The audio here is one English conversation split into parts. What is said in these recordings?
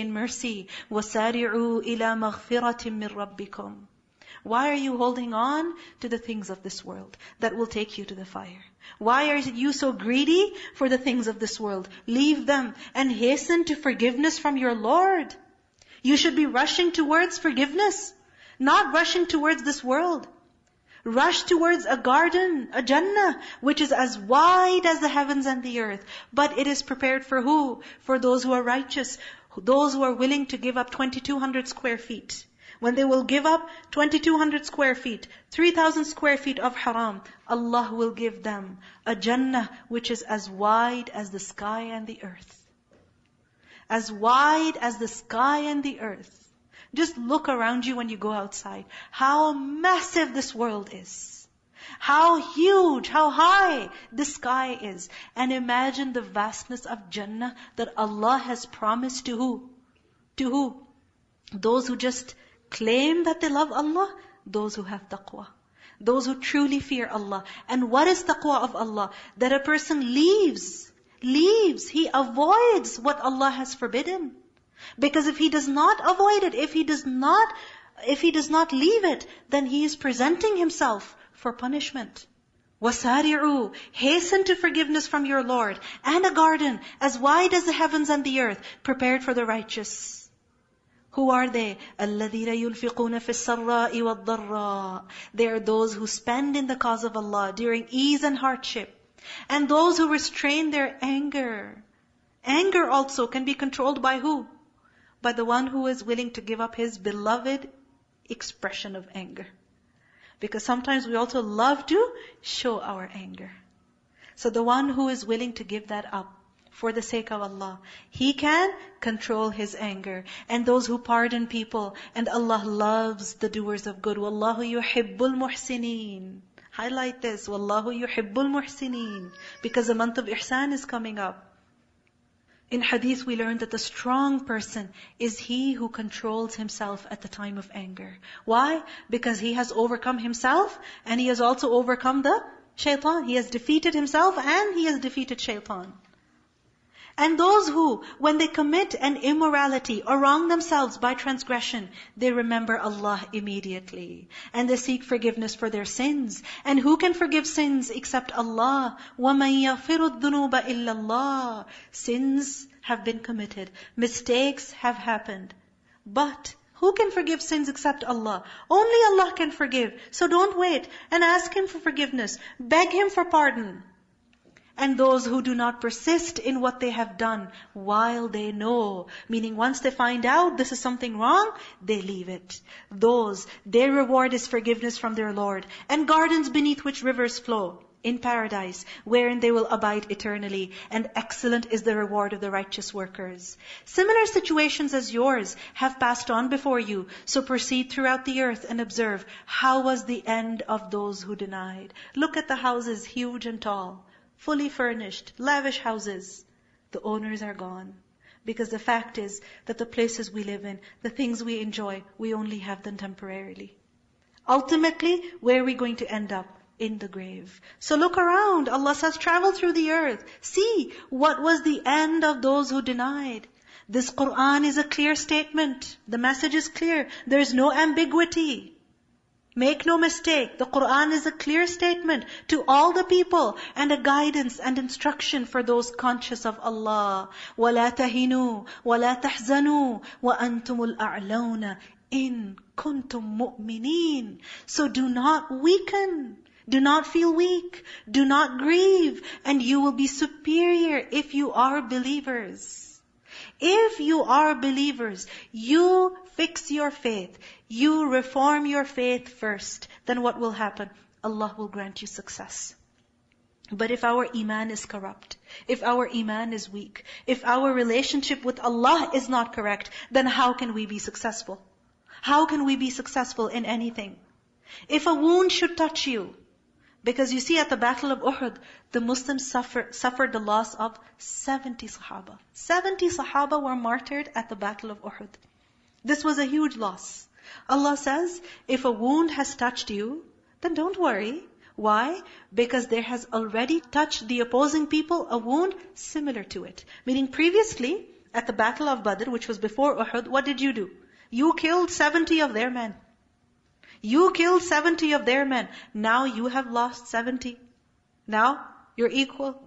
in mercy. وَسَارِعُوا إِلَى مَغْفِرَةٍ مِّن رَبِّكُمْ. Why are you holding on to the things of this world that will take you to the fire? Why are you so greedy for the things of this world? Leave them and hasten to forgiveness from your Lord. You should be rushing towards forgiveness, not rushing towards this world. Rush towards a garden, a Jannah, which is as wide as the heavens and the earth. But it is prepared for who? For those who are righteous, those who are willing to give up 2,200 square feet. When they will give up 2,200 square feet, 3,000 square feet of haram, Allah will give them a Jannah which is as wide as the sky and the earth. As wide as the sky and the earth. Just look around you when you go outside. How massive this world is. How huge, how high the sky is. And imagine the vastness of Jannah that Allah has promised to who? To who? Those who just claim that they love Allah. Those who have taqwa. Those who truly fear Allah. And what is taqwa of Allah? That a person leaves, he avoids what Allah has forbidden. Because if he does not avoid it, if he does not leave it, then he is presenting himself for punishment. وَسَارِعُوا, hasten to forgiveness from your Lord, and a garden as wide as the heavens and the earth, prepared for the righteous. Who are they? الَّذِينَ يُنْفِقُونَ فِي السَّرَّاءِ وَالضَّرَّاءِ. They are those who spend in the cause of Allah during ease and hardship. And those who restrain their anger. Anger also can be controlled by who? By the one who is willing to give up his beloved expression of anger. Because sometimes we also love to show our anger. So the one who is willing to give that up for the sake of Allah, he can control his anger. And those who pardon people, and Allah loves the doers of good. وَاللَّهُ يُحِبُّ الْمُحْسِنِينَ. Highlight this. وَاللَّهُ يُحِبُّ الْمُحْسِنِينَ. Because the month of Ihsan is coming up. In hadith we learned that the strong person is he who controls himself at the time of anger. Why? Because he has overcome himself and he has also overcome the shaitan. He has defeated himself and he has defeated shaitan. And those who, when they commit an immorality or wrong themselves by transgression, they remember Allah immediately. And they seek forgiveness for their sins. And who can forgive sins except Allah? وَمَن يَغْفِرُ الذُّنُوبَ إِلَّا اللَّهِ. Sins have been committed. Mistakes have happened. But who can forgive sins except Allah? Only Allah can forgive. So don't wait and ask Him for forgiveness. Beg Him for pardon. And those who do not persist in what they have done while they know, meaning once they find out this is something wrong, they leave it. Those, their reward is forgiveness from their Lord, and gardens beneath which rivers flow in paradise, wherein they will abide eternally, and excellent is the reward of the righteous workers. Similar situations as yours have passed on before you, so proceed throughout the earth and observe how was the end of those who denied. Look at the houses, huge and tall, fully furnished, lavish houses. The owners are gone. Because the fact is that the places we live in, the things we enjoy, we only have them temporarily. Ultimately, where are we going to end up? In the grave. So look around. Allah says, travel through the earth. See what was the end of those who denied. This Qur'an is a clear statement. The message is clear. There is no ambiguity. Make no mistake, the Qur'an is a clear statement to all the people and a guidance and instruction for those conscious of Allah. وَلَا تَهِنُوا وَلَا تَحْزَنُوا وَأَنْتُمُ الْأَعْلَوْنَ إِن كُنْتُم مُؤْمِنِينَ. So do not weaken, do not feel weak, do not grieve, and you will be superior if you are believers. If you are believers, you fix your faith. You reform your faith first. Then what will happen? Allah will grant you success. But if our iman is corrupt, if our iman is weak, if our relationship with Allah is not correct, then how can we be successful? How can we be successful in anything? If a wound should touch you, because you see at the battle of Uhud, the Muslims suffered the loss of 70 Sahaba. 70 Sahaba were martyred at the battle of Uhud. This was a huge loss. Allah says, if a wound has touched you, then don't worry. Why? Because there has already touched the opposing people a wound similar to it. Meaning previously, At the battle of Badr, which was before Uhud, what did you do? You killed 70 of their men. You killed 70 of their men. Now you have lost 70. Now you're equal.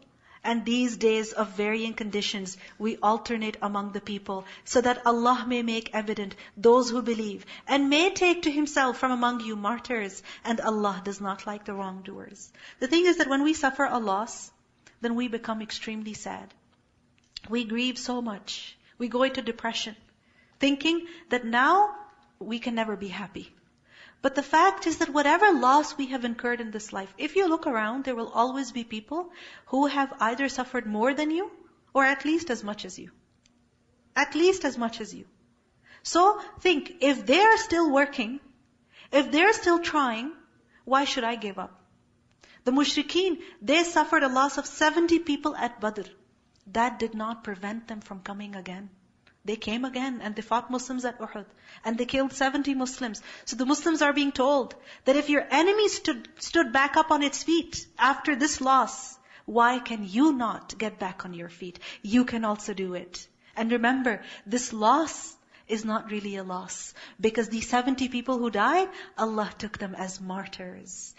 And these days of varying conditions, we alternate among the people, so that Allah may make evident those who believe, and may take to Himself from among you martyrs, and Allah does not like the wrongdoers. The thing is that when we suffer a loss, then we become extremely sad. We grieve so much. We go into depression, thinking that now we can never be happy. But the fact is that whatever loss we have incurred in this life, if you look around, there will always be people who have either suffered more than you, or at least as much as you. At least as much as you. So think, if they are still working, if they're still trying, why should I give up? The mushrikeen, they suffered a loss of 70 people at Badr. That did not prevent them from coming again. They came again and they fought Muslims at Uhud. And they killed 70 Muslims. So the Muslims are being told that if your enemy stood back up on its feet after this loss, why can you not get back on your feet? You can also do it. And remember, this loss is not really a loss. Because these 70 people who died, Allah took them as martyrs.